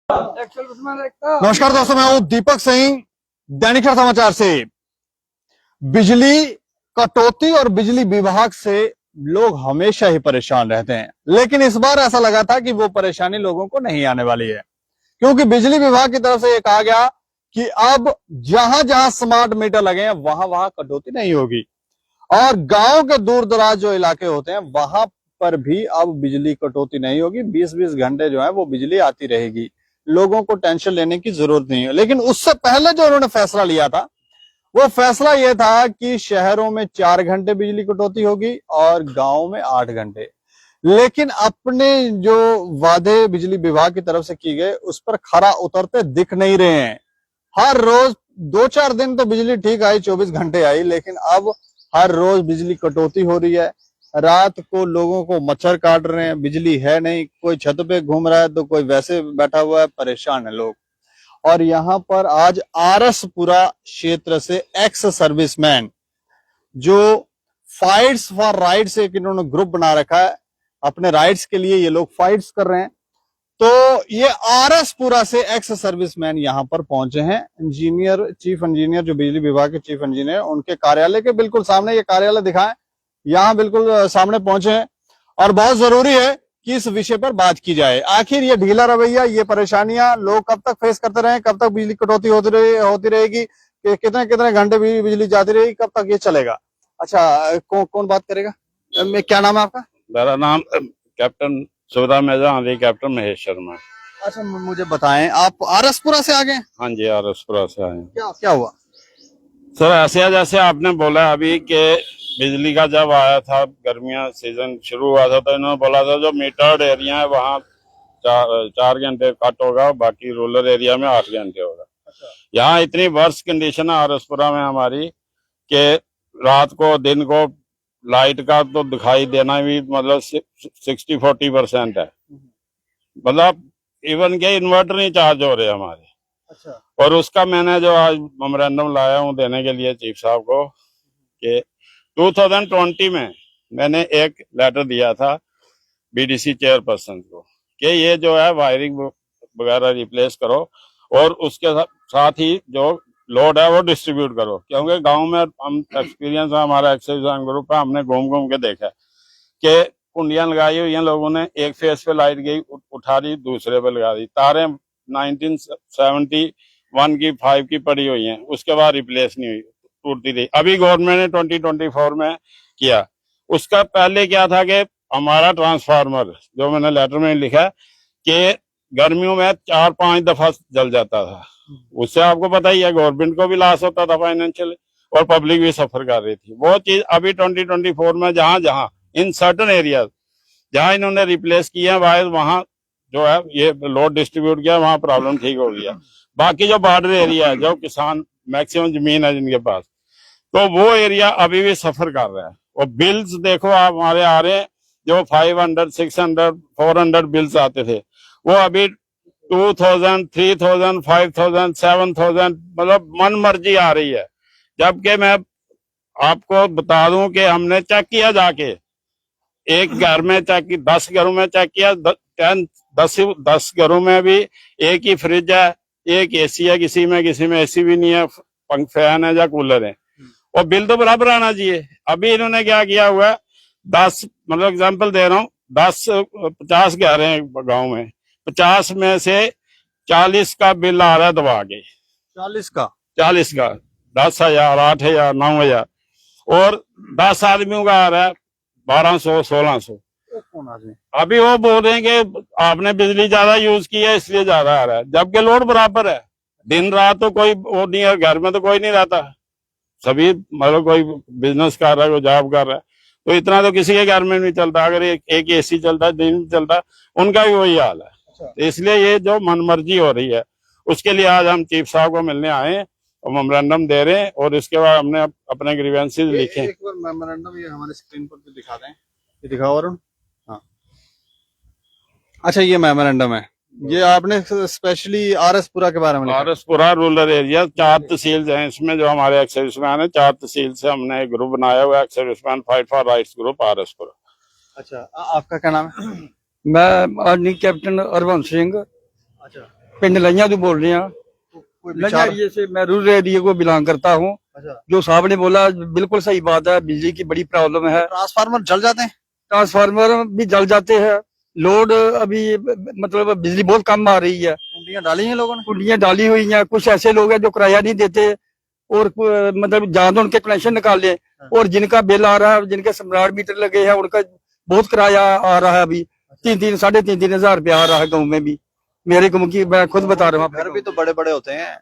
नमस्कार दोस्तों, मैं हूं दीपक सिंह, दैनिक समाचार से। बिजली कटौती और बिजली विभाग से लोग हमेशा ही परेशान रहते हैं, लेकिन इस बार ऐसा लगा था कि वो परेशानी लोगों को नहीं आने वाली है, क्योंकि बिजली विभाग की तरफ से ये कहा गया कि अब जहां जहां स्मार्ट मीटर लगे हैं वहां वहां कटौती नहीं होगी, और गांव के दूर दराज जो इलाके होते हैं वहां पर भी अब बिजली कटौती नहीं होगी। 20-20 घंटे जो है वो बिजली आती रहेगी, लोगों को टेंशन लेने की जरूरत नहीं है। लेकिन उससे पहले जो उन्होंने फैसला लिया था, वो फैसला यह था कि शहरों में 4 घंटे बिजली कटौती होगी और गांव में 8 घंटे। लेकिन अपने जो वादे बिजली विभाग की तरफ से की गए उस पर खरा उतरते दिख नहीं रहे हैं। हर रोज 2-4 दिन तो बिजली ठीक आई, 24 घंटे आई, लेकिन अब हर रोज बिजली कटौती हो रही है। रात को लोगों को मच्छर काट रहे हैं, बिजली है नहीं, कोई छत पे घूम रहा है तो कोई वैसे बैठा हुआ है, परेशान है लोग। और यहाँ पर आज आरएसपुरा क्षेत्र से एक्स सर्विसमैन जो फाइट्स फॉर राइट्स एक इन्होंने ग्रुप बना रखा है, अपने राइट्स के लिए ये लोग फाइट्स कर रहे हैं। तो ये आरएसपुरा से एक्स सर्विसमैन यहाँ पर पहुंचे हैं। इंजीनियर, चीफ इंजीनियर, जो बिजली विभाग के चीफ इंजीनियर, उनके कार्यालय के बिल्कुल सामने, ये कार्यालय दिखाएं, यहाँ बिल्कुल सामने पहुंचे हैं। और बहुत जरूरी है कि इस विषय पर बात की जाए। आखिर ये ढीला रवैया, ये परेशानियां लोग कब तक फेस करते रहे, कब तक बिजली कटौती होती रहेगी, कितने कितने घंटे बिजली जाती रहेगी, कब तक ये चलेगा। अच्छा, कौन बात करेगा? क्या नाम है आपका? मेरा नाम कैप्टन सुविधा मेजर आंधी कैप्टन महेश शर्मा। अच्छा, मुझे बताएं, आप आरएसपुरा से आ गए? हाँ जी, आरएसपुरा से आए। क्या हुआ सर? ऐसे जैसे आपने बोला अभी कि बिजली का जब आया था, गर्मियां सीजन शुरू हुआ था, तो इन्होंने बोला था जो मीटर्ड एरिया है वहाँ 4 घंटे कट होगा, बाकी रूरल एरिया में 8 घंटे होगा। अच्छा। यहाँ इतनी वर्ष कंडीशन है आरएसपुरा में हमारी कि रात को दिन को लाइट का तो दिखाई देना भी मतलब 60-40% है। मतलब इवन के इन्वर्टर नहीं चार्ज हो रहे हमारे। अच्छा। और उसका मैंने जो आज मेमोरेंडम लाया हूँ देने के लिए चीफ साहब को कि 2020 में मैंने एक लेटर दिया था बीडीसी चेयरपर्सन को कि ये जो है वायरिंग वगैरह रिप्लेस करो और उसके साथ ही जो लोड है वो डिस्ट्रीब्यूट करो, क्योंकि गांव में हम एक्सपीरियंस है हमारा, एक्सरसाइज ग्रुप है, हमने घूम घूम के देखा कि कुंडियां लगाई हुई हैं लोगों ने, एक फेस पे लाइट गई उठा दी, दूसरे पे लगा दी। तारें 1971 की 5 की पड़ी हुई हैं, उसके बाद रिप्लेस नहीं हुई, टूटती रही। अभी गवर्नमेंट ने 2024 में किया। उसका पहले क्या था कि हमारा ट्रांसफार्मर, जो मैंने लेटर में लिखा कि गर्मियों में 4-5 दफा जल जाता था, उससे आपको पता ही है गवर्नमेंट को भी लॉस होता था फाइनेंशियल, और पब्लिक भी सफर कर रही थी। वो चीज अभी 2024 में जहां जहां इन सर्टन एरिया जहां इन्होंने रिप्लेस किए हैं वायर, वहां जो है ये लोड डिस्ट्रीब्यूट किया, वहां प्रॉब्लम ठीक हो गया। बाकी जो बॉर्डर एरिया है, जो किसान मैक्सिमम जमीन है जिनके पास, तो वो एरिया अभी भी सफर कर रहा है। और बिल्स देखो आप हमारे आ रहे हैं, जो 500, 600, 400 बिल्स आते थे, वो अभी 2000, 3000, 5000, 7000 मतलब मन मर्जी आ रही है। जबकि मैं आपको बता दूं कि हमने चेक किया जाके, एक घर में चेक की, 10 घरों में चेक किया, 10 घरों में भी एक ही फ्रिज है, एक एसी है, किसी में एसी भी नहीं है, फैन है या कूलर है, और बिल तो बराबर आना चाहिए। अभी इन्होंने क्या किया हुआ है, 10 मतलब एग्जांपल दे रहा हूँ, 50 घर हैं गांव में, 50 में से 40 का बिल आ रहा है दबा के। 40 का? 40 का 10,000, 8,000, 9,000, और 10 आदमियों का आ रहा है 1200, 1600। कौन आदमी? अभी वो बोल रहे हैं कि आपने बिजली ज्यादा यूज की है इसलिए ज्यादा आ रहा है, जबकि लोड बराबर है। दिन रात तो कोई वो नहीं है, घर में तो कोई नहीं रहता, सभी मतलब कोई बिजनेस कर रहा है, कोई जॉब कर रहा है, तो इतना तो किसी के घर में नहीं चलता। अगर एक एसी चलता है, दिन में चलता है, उनका भी वही हाल है। अच्छा। तो इसलिए ये जो मनमर्जी हो रही है, उसके लिए आज हम चीफ साहब को मिलने आए और मेमोरेंडम दे रहे हैं, और इसके बाद हमने अपने ग्रीवेंसेस लिखे। एक बार मेमोरेंडम ये हमारे स्क्रीन पर दिखा दें, ये दिखाओ वरुण। हाँ, अच्छा, ये मेमोरेंडम है, ये आपने स्पेशली आरएसपुरा के बारे में लिखा? आरएसपुरा रूरल एरिया, 4 तहसील हैं इसमें, जो हमारे एक्स सर्विसमैन है 4 तहसील से हमने एक ग्रुप बनाया हुआ है, ex serviceman fight for rights group R S Pura. अच्छा, आपका क्या नाम है? मैं आर्मी कैप्टन हरवंश सिंह, अच्छा, पिंड लइयां तो बोल रहे हैं। कोई लइयां विचार? एरिया से मैं रूरल एरिया को बिलोंग करता हूँ। अच्छा, जो साहब ने बोला बिल्कुल सही बात है, बिजली की बड़ी प्रॉब्लम है। ट्रांसफार्मर जल जाते हैं? ट्रांसफार्मर भी जल जाते हैं। लोड अभी मतलब बिजली बहुत कम आ रही है। कुंडियां डाली हैं लोगों ने? कुंडियां डाली हुई हैं। कुछ ऐसे लोग हैं जो किराया नहीं देते और मतलब जहाँ उनके कनेक्शन निकाले, और जिनका बिल आ रहा है, जिनके सम्राट मीटर लगे हैं, उनका बहुत किराया आ रहा है। अभी 3-3 साढ़े 3 हजार रुपया आ रहा है गाँव में भी। मेरे गाँव की मैं खुद बता रहा हूँ। घर भी तो बड़े बड़े होते हैं।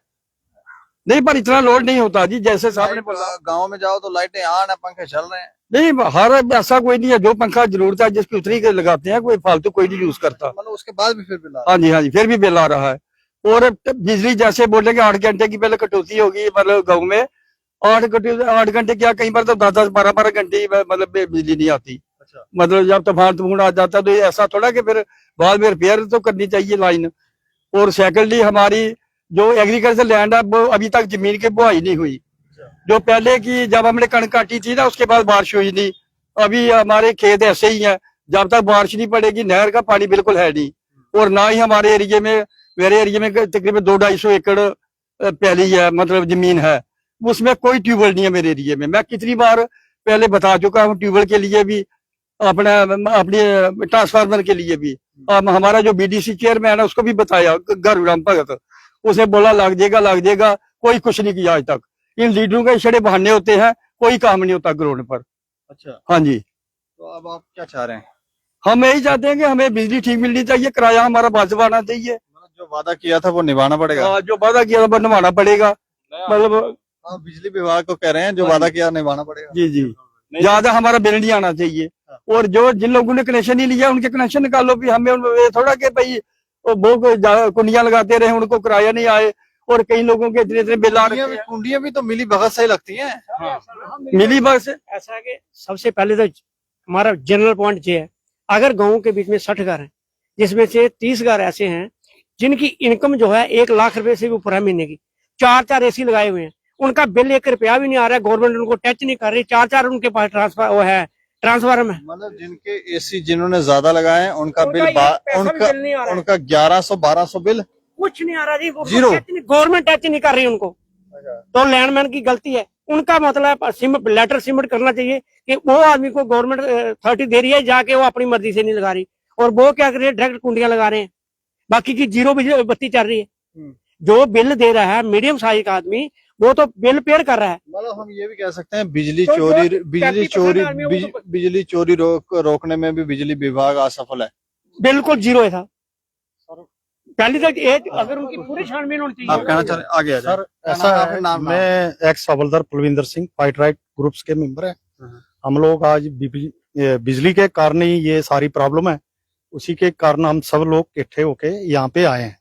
नहीं, पर इतना लोड नहीं होता जी, जैसे साहब ने बोला। गांव में जाओ तो लाइटें ऑन है, पंखे चल रहे हैं। नहीं, हर ऐसा कोई नहीं है। जो पंखा जरूरत है जिसकी उतनी के लगाते हैं, कोई फालतू कोई नहीं यूज करता। मतलब उसके बाद भी फिर बिल आ हाँ जी, हाँ जी, फिर भी बिल आ रहा है। और बिजली जैसे बोले कि 8 घंटे की पहले कटौती होगी, मतलब गाँव में 8 घंटे क्या, कई बार तो 10-10 12-12 घंटे ही मतलब बिजली नहीं आती। अच्छा, मतलब जब तूफान तूफान आ जाता है तो ये ऐसा थोड़ा कि फिर बाद में रिपेयर तो करनी चाहिए लाइन। और सेकेंडली हमारी जो एग्रीकल्चर लैंड है वो अभी तक जमीन की बुआई नहीं हुई। जो पहले की जब हमने कणक काटी थी ना, उसके बाद बारिश हुई नहीं। अभी हमारे खेत ऐसे ही हैं, जब तक बारिश नहीं पड़ेगी नहर का पानी बिल्कुल है नहीं। और ना ही हमारे एरिया में, मेरे एरिया में तकरीबन 200-250 एकड़ पैली है, मतलब जमीन है। उसमें कोई ट्यूबवेल नहीं है मेरे एरिया में। मैं कितनी बार पहले बता चुका हूँ, ट्यूबवेल के लिए भी, अपने ट्रांसफार्मर के लिए भी। हमारा जो बीडीसी चेयरमैन है उसको भी बताया, गरुराम भगत, उसे बोला लग जाएगा, कोई कुछ नहीं किया आज तक। इन लीडरों के छड़े बहाने होते हैं, कोई काम नहीं होता ग्राउंड पर। अच्छा, हाँ जी, तो अब आप क्या चाह रहे हैं? हम यही चाहते हैं कि हमें बिजली ठीक मिलनी चाहिए, किराया हमारा वाजिब आना चाहिए। मतलब जो वादा किया था वो निभाना पड़ेगा। जो वादा किया था वो निभाना पड़ेगा। मतलब आप बिजली विभाग को कह रहे हैं जो वादा किया निभाना पड़ेगा। जी जी, ज्यादा हमारा बिल नहीं आना चाहिए। और जो जिन लोगों ने कनेक्शन नहीं लिया उनके कनेक्शन निकालो भी। हमें ये थोड़ा कि भाई वो कुंडियां लगाते रहे, उनको किराया नहीं आए। और कई लोगों के इतने इतने बिल आ रहे हैं। कुंडियां भी तो मिली भगत से ही लगती हैं। मिली बस ऐसा है कि सबसे पहले तो हमारा जनरल पॉइंट ये है, अगर गांवों के बीच में 60 घर हैं, जिसमें से 30 घर ऐसे हैं जिनकी इनकम जो है 1 लाख रुपए से भी ऊपर है महीने की, 4-4 एसी लगाए हुए हैं, उनका बिल 1 रुपया भी नहीं आ रहा है, गवर्नमेंट उनको टच नहीं कर रही। 4-4 उनके पास ट्रांसफार्म है। मतलब जिनके एसी जिन्होंने ज्यादा लगाए हैं उनका बिल उनका बिल नहीं आ रहा है। उनका 1100-1200 बिल कुछ नहीं आ रहा जी, जीरो। गवर्नमेंट टच नहीं कर रही उनको। तो लैंडमैन की गलती है। उनका मतलब लेटर सबमिट करना चाहिए कि वो आदमी को गवर्नमेंट 30 दे रही है, जाके वो अपनी मर्जी से नहीं लगा रही, और वो क्या कर रही है, डायरेक्ट कुंडियां लगा रहे हैं, बाकी की जीरो बत्ती चल रही है। जो बिल दे रहा है मीडियम साइज का आदमी, वो तो बिल पेड कर रहा है। मतलब हम ये भी कह सकते हैं बिजली तो चोरी जो 30% आदमी है वो तो- बिजली चोरी रोकने में भी बिजली विभाग असफल है। बिल्कुल जीरो है था। पहली तो एक अगर उनकी पूरी छानबीन होनी चाहिए। आप कहना चाह रहे आगे आ जाए। सर ऐसा है, मैं एक्स हवलदार Kulwinder Singh fight right groups के मेंबर है। हम लोग आज बिजली के कारण ही ये सारी प्रॉब्लम है, उसी के कारण हम सब लोग इकट्ठे होके यहाँ पे आए हैं।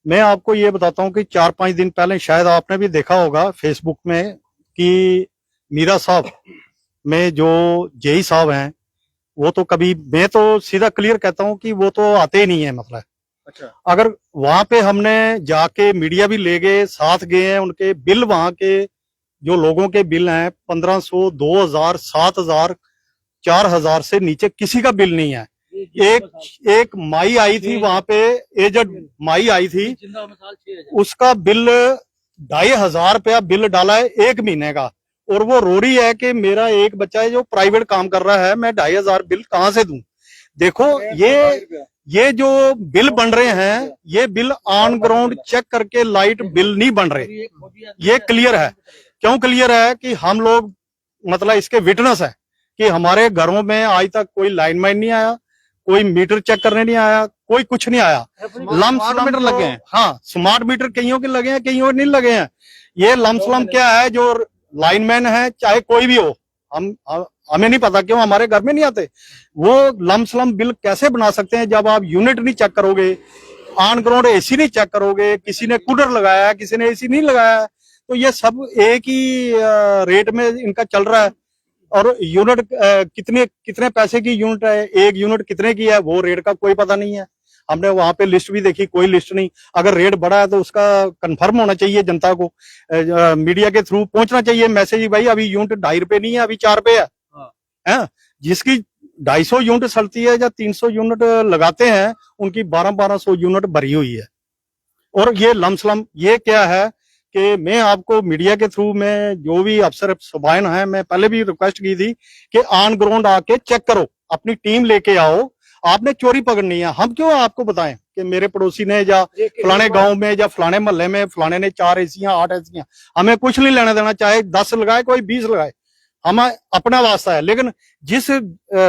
मैं आपको ये बताता हूँ कि 4-5 दिन पहले शायद आपने भी देखा होगा फेसबुक में कि मीरा साहब में जो जेई साहब हैं, वो तो कभी, मैं तो सीधा क्लियर कहता हूँ कि वो तो आते ही नहीं है। मतलब अच्छा, अगर वहां पे हमने जाके मीडिया भी ले गए, साथ गए हैं, उनके बिल वहां के जो लोगों के बिल हैं 1500, 2000, 7000, 4000 से नीचे किसी का बिल नहीं है। एक माई आई थी वहां पे, एजेड माई आई थी, उसका बिल 2500 रुपया बिल डाला है 1 महीने का, और वो रो रही है कि मेरा एक बच्चा है जो प्राइवेट काम कर रहा है, मैं 2500 बिल कहां से दूं। देखो ये जो बिल बन रहे हैं, ये बिल ऑन ग्राउंड चेक करके लाइट बिल नहीं बन रहे। ये क्लियर है। क्यों क्लियर है कि हम लोग मतलब इसके विटनेस है कि हमारे घरों में आज तक कोई लाइनमैन नहीं आया, कोई मीटर चेक करने नहीं आया, कोई कुछ नहीं आया। स्मार्ट मीटर लगे हैं। हाँ, स्मार्ट मीटर कईयों के लगे हैं, कईयों नहीं लगे हैं। ये लमसलम क्या है, जो लाइनमैन है चाहे कोई भी हो, हमें नहीं पता क्यों हमारे घर में नहीं आते। वो लमसलम बिल कैसे बना सकते हैं जब आप यूनिट नहीं चेक करोगे, ऑन ग्राउंड एसी नहीं चेक करोगे, किसी ने कूलर लगाया है, किसी ने एसी नहीं लगाया है, तो ये सब एक ही रेट में इनका चल रहा है। और यूनिट कितने पैसे की यूनिट है, एक यूनिट कितने की है, वो रेट का कोई पता नहीं है। हमने वहां पे लिस्ट भी देखी, कोई लिस्ट नहीं। अगर रेट बढ़ा है तो उसका कंफर्म होना चाहिए, जनता को मीडिया के थ्रू पहुंचना चाहिए मैसेज, भाई अभी यूनिट 2.5 रुपए नहीं है, अभी 4 रुपए है। जिसकी 250 यूनिट चलती है या 300 यूनिट लगाते हैं, उनकी 1200 यूनिट भरी हुई है। और ये लमसलम ये क्या है कि मैं आपको मीडिया के थ्रू में जो भी अफसर सबाइन है, मैं पहले भी रिक्वेस्ट की थी कि ऑन ग्राउंड आके चेक करो, अपनी टीम लेके आओ। आपने चोरी पकड़नी है, हम क्यों आपको बताएं कि मेरे पड़ोसी ने या फलाने गांव में या फलाने मोहल्ले में फलाने ने 4 एसियां 8 एसियां, हमें कुछ नहीं लेना देना, चाहे 10 लगाए कोई 20 लगाए, हम अपना वास्ता है। लेकिन जिस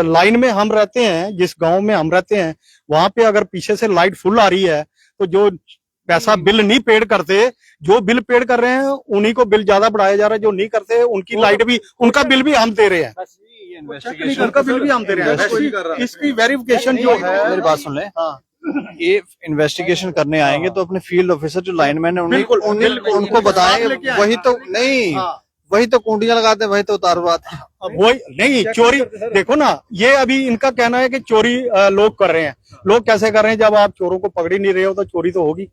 लाइन में हम रहते हैं, जिस गांव में हम रहते हैं, वहां पे अगर पीछे से लाइट फुल आ रही है तो जो पैसा बिल नहीं पेड करते, जो बिल पेड कर रहे हैं उन्हीं को बिल ज्यादा बढ़ाया जा रहा है, जो नहीं करते उनकी लाइट भी, उनका बिल भी हम दे रहे हैं, उनका बिल भी हम दे रहे हैं। इसकी वेरिफिकेशन जो है, मेरी बात सुन ले। हाँ, ये इन्वेस्टिगेशन करने आएंगे तो अपने फील्ड ऑफिसर जो लाइनमैन है बिल्कुल, उनको बताएं, वही तो नहीं, वही तो कुंडियां लगाते हैं, वही तो उतार बात है। वही नहीं, चोरी देखो ना, ये अभी इनका कहना है कि चोरी लोग कर रहे हैं। लोग कैसे कर रहे हैं? जब आप चोरों को पकड़ ही नहीं रहे हो तो चोरी तो होगी।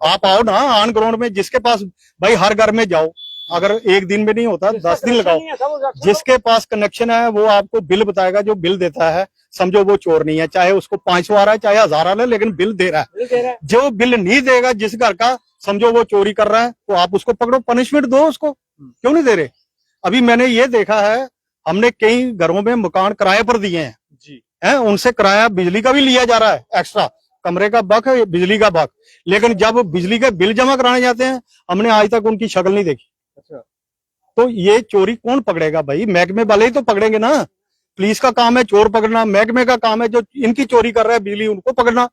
आप आओ ना ऑन ग्राउंड में, जिसके पास, भाई हर घर में जाओ, अगर एक दिन में नहीं होता 10 दिन लगाओ, जिसके पास कनेक्शन है वो आपको बिल बताएगा, जो बिल देता है समझो वो चोर नहीं है, चाहे उसको 500 आ रहा है चाहे 1000 आ रहा है, लेकिन बिल दे रहा है। जो बिल नहीं देगा जिस घर का, समझो वो चोरी कर रहा है, तो आप उसको पकड़ो, पनिशमेंट दो उसको, क्यों नहीं दे रहे? अभी मैंने ये देखा है, हमने कई घरों में मकान किराए पर दिए हैं जी, है उनसे किराया बिजली का भी लिया जा रहा है, एक्स्ट्रा कमरे का बक है, बिजली का बक, लेकिन जब बिजली के बिल जमा कराने जाते हैं हमने आज तक उनकी शक्ल नहीं देखी। अच्छा, तो ये चोरी कौन पकड़ेगा भाई? महकमे वाले ही तो पकड़ेंगे ना। पुलिस का काम है चोर पकड़ना, महकमे का काम है जो इनकी चोरी कर रहा है बिजली उनको पकड़ना,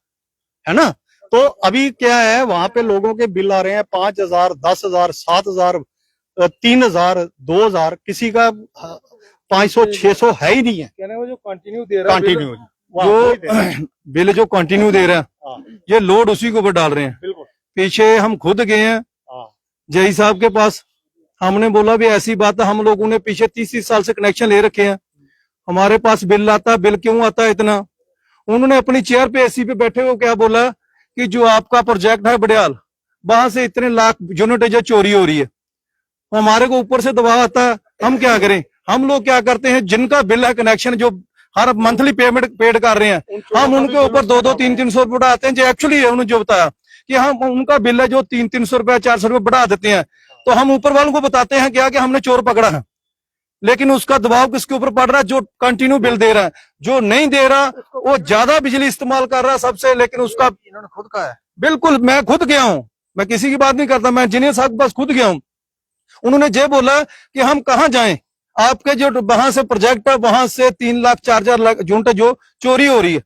है ना। तो अभी क्या है, वहां पे लोगों के बिल आ रहे हैं 5000, 10,000, 7,000, 3,000, 2,000, किसी का 500, 600 है ही नहीं है। वो जो कंटिन्यू दे रहा है, कंटिन्यू जो बिल जो कंटिन्यू दे रहा है, ये लोड उसी के ऊपर डाल रहे हैं। बिल्कुल। पीछे हम खुद गए हैं जय साहब के पास, हमने बोला भी ऐसी बात है, हम लोगों ने पीछे 30 साल से कनेक्शन ले रखे हैं, हमारे पास बिल आता है, बिल क्यों आता है इतना? उन्होंने अपनी चेयर पे एसी पे बैठे हुए क्या बोला कि जो आपका प्रोजेक्ट है बड़ियाल, वहां से इतने लाख यूनिट जो चोरी हो रही है, हमारे को ऊपर से दबाव आता है, हम क्या करें? हम लोग क्या करते हैं, जिनका बिल है कनेक्शन जो हर मंथली पेमेंट पेड कर रहे हैं, हम उनके ऊपर 200, 300 रुपए बढ़ाते हैं। जो एक्चुअली उन्होंने जो बताया कि हम उनका बिल है जो 300 रुपए 400 रुपए बढ़ा देते हैं, तो हम ऊपर वालों को बताते हैं क्या कि हमने चोर पकड़ा है, लेकिन उसका दबाव किसके ऊपर पड़ रहा है? जो कंटिन्यू बिल दे रहा है। जो नहीं दे रहा वो ज्यादा बिजली इस्तेमाल कर रहा है सबसे, लेकिन उसका इन्होंने खुद कहा है। बिल्कुल, मैं खुद गया हूं, मैं किसी की बात नहीं करता, मैं इंजीनियर साहब के पास खुद गया हूं। उन्होंने ये बोला कि हम कहाँ जाएं, आपके जो वहां से प्रोजेक्ट है वहां से 3 लाख 4 लाख यूनिट जो चोरी हो रही है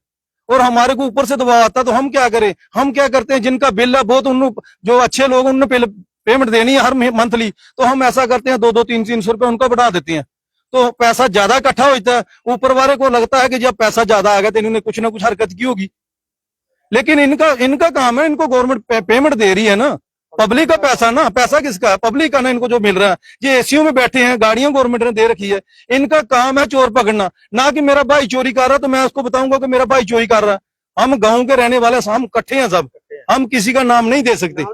और हमारे को ऊपर से दबाव आता है, तो हम क्या करें? हम क्या करते हैं, जिनका बिल है बहुत, उन जो अच्छे लोग उन्होंने पेमेंट देनी है हर मंथली, तो हम ऐसा करते हैं 200, 300 रुपए उनको बढ़ा देते हैं, तो पैसा ज्यादा इकट्ठा होता है। ऊपर वाले को लगता है कि जब पैसा ज्यादा आ गया तो इन्होंने कुछ ना कुछ हरकत की होगी, लेकिन इनका काम है, इनको गवर्नमेंट पेमेंट दे रही है ना, पब्लिक का पैसा ना, पैसा किसका है? पब्लिक का ना। इनको जो मिल रहा है, ये एसीओ में बैठे हैं, गाड़ियां गवर्नमेंट ने दे रखी है, इनका काम है चोर पकड़ना, ना कि मेरा भाई चोरी कर रहा तो मैं उसको बताऊंगा कि मेरा भाई चोरी कर रहा है। हम गांव के रहने वाले, हम इकट्ठे हैं सब, हम किसी का नाम नहीं दे सकते।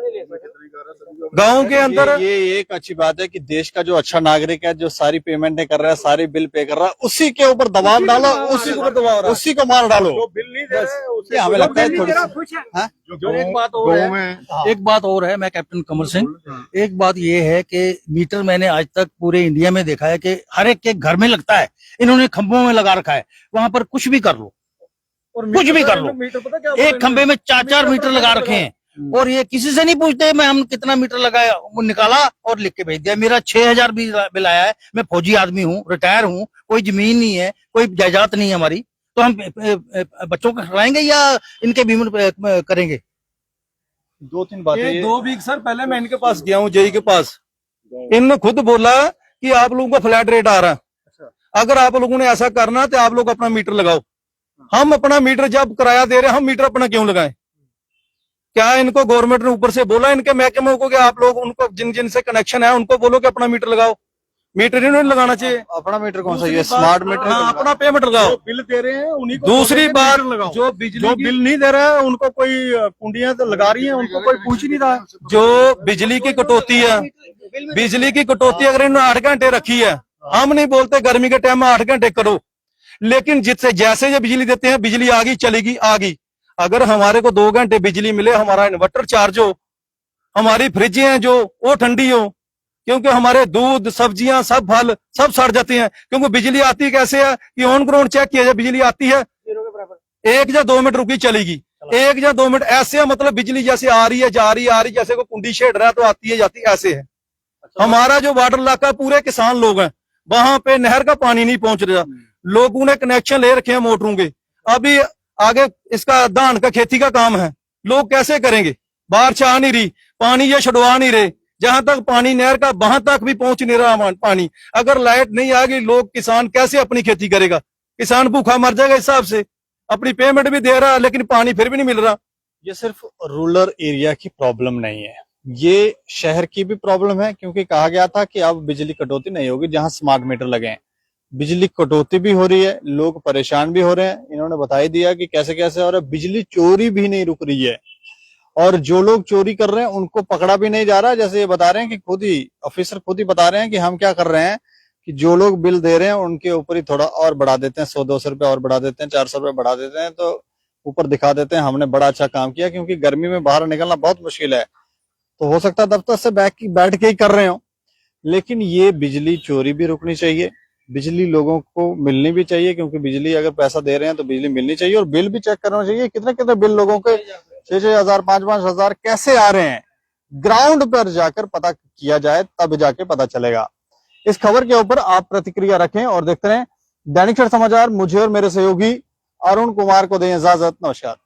गांव के अंदर ये एक अच्छी बात है कि देश का जो अच्छा नागरिक है, जो सारी पेमेंट कर रहा है, सारी बिल पे कर रहा है, उसी के ऊपर दबाव डालो, उसी के ऊपर दबाव, उसी को मार डालो। बिल नहीं दे रहे ये हमें लगता है थोड़ी जो एक बात और है, मैं कैप्टन कमर सिंह, एक बात ये है कि मीटर मैंने आज तक पूरे इंडिया में देखा है कि हर एक के घर में लगता है, इन्होंने खंभों में लगा रखा है, वहां पर कुछ भी कर लो, कुछ भी कर लो, एक खंभे में 4-4 मीटर लगा रखे हैं, और ये किसी से नहीं पूछते मैं हम कितना मीटर लगाया, वो निकाला और लिख के भेज दिया। मेरा 6,000 बिल आया है, मैं फौजी आदमी हूँ, रिटायर हूँ, कोई जमीन नहीं है, कोई जायदाद नहीं है हमारी, तो हम बच्चों को खिलाएंगे या इनके बीमा करेंगे? 2-3 बातें। 2 वीक सर पहले मैं इनके पास गया हूँ, जेई के पास, इन्होंने खुद बोला कि आप लोगों का फ्लैट रेट आ रहा है, अगर आप लोगों ने ऐसा करना तो आप लोग अपना मीटर लगाओ। हम अपना मीटर जब किराया दे रहे हैं, हम मीटर अपना क्यों लगाएं? क्या इनको गवर्नमेंट ने ऊपर से बोला इनके महकमे को कि आप लोग उनको जिन से कनेक्शन है उनको बोलो कि अपना मीटर लगाओ? मीटर इन्होंने लगाना चाहिए। अपना मीटर कौन सा? ये स्मार्ट मीटर। हाँ, अपना पेमेंट लगाओ। बिल दे रहे हैं उन्हीं को। दूसरी बात, जो बिल नहीं दे रहा है उनको कोई कुंडियां तो लगा रही हैं, उनको कोई पूछ नहीं रहा है। जो बिजली की कटौती है, बिजली की कटौती अगर इन्होंने 8 घंटे रखी है, हम नहीं बोलते गर्मी के टाइम में 8 घंटे करो, लेकिन जिससे जैसे ये बिजली देते हैं, बिजली आ गई चलेगी आ गई। अगर हमारे को 2 घंटे बिजली मिले, हमारा इन्वर्टर चार्ज हो, हमारी फ्रिजें हैं जो वो ठंडी हो, क्योंकि हमारे दूध सब्जियां सब फल सब सड़ जाते हैं। क्योंकि बिजली आती कैसे है कि ऑन ग्राउंड चेक किया जाए, बिजली आती है 1 या 2 मिनट रुकी चलेगी, 1 या 2 मिनट ऐसे है, मतलब बिजली जैसे आ रही है जा रही है आ रही, जैसे कोई कुंडी छेड़ रहा है तो आती है जाती है, ऐसे है। हमारा जो वाटर इलाका पूरे किसान लोग हैं, वहां पे नहर का पानी नहीं पहुंच रहा, लोगों ने कनेक्शन ले रखे हैं मोटरों के। अभी आगे इसका धान का खेती का काम है, लोग कैसे करेंगे, बारिश आ नहीं रही, पानी ये छुड़वा नहीं रहे, जहां तक पानी नहर का वहां तक भी पहुंच नहीं रहा पानी। अगर लाइट नहीं आएगी लोग किसान कैसे अपनी खेती करेगा, किसान भूखा मर जाएगा। इस हिसाब से अपनी पेमेंट भी दे रहा है लेकिन पानी फिर भी नहीं मिल रहा। ये सिर्फ रूरल एरिया की प्रॉब्लम नहीं है, ये शहर की भी प्रॉब्लम है, क्योंकि कहा गया था कि अब बिजली कटौती नहीं होगी जहां स्मार्ट मीटर लगे हैं। बिजली कटौती भी हो रही है, लोग परेशान भी हो रहे हैं। इन्होंने बता ही दिया कि कैसे कैसे हो रहा है, बिजली चोरी भी नहीं रुक रही है, और जो लोग चोरी कर रहे हैं उनको पकड़ा भी नहीं जा रहा। जैसे ये बता रहे हैं कि खुद ही ऑफिसर खुद ही बता रहे हैं कि हम क्या कर रहे हैं कि जो लोग बिल दे रहे हैं उनके ऊपर ही थोड़ा और बढ़ा देते हैं, 100-200 रुपए और बढ़ा देते हैं, 400 रुपए बढ़ा देते हैं, तो ऊपर दिखा देते हैं हमने बड़ा अच्छा काम किया। क्योंकि गर्मी में बाहर निकलना बहुत मुश्किल है, तो हो सकता है दफ्तर से बैठ के ही कर रहे हो। लेकिन ये बिजली चोरी भी रुकनी चाहिए, बिजली लोगों को मिलनी भी चाहिए, क्योंकि बिजली अगर पैसा दे रहे हैं तो बिजली मिलनी चाहिए। और बिल भी चेक करना चाहिए, कितने कितने बिल लोगों के 6-6 हजार 5-5 हजार कैसे आ रहे हैं, ग्राउंड पर जाकर पता किया जाए, तब जाके पता चलेगा। इस खबर के ऊपर आप प्रतिक्रिया रखें और देखते रहें दैनिक क्षण समाचार। मुझे और मेरे सहयोगी अरुण कुमार को दें इजाजत। नमस्कार।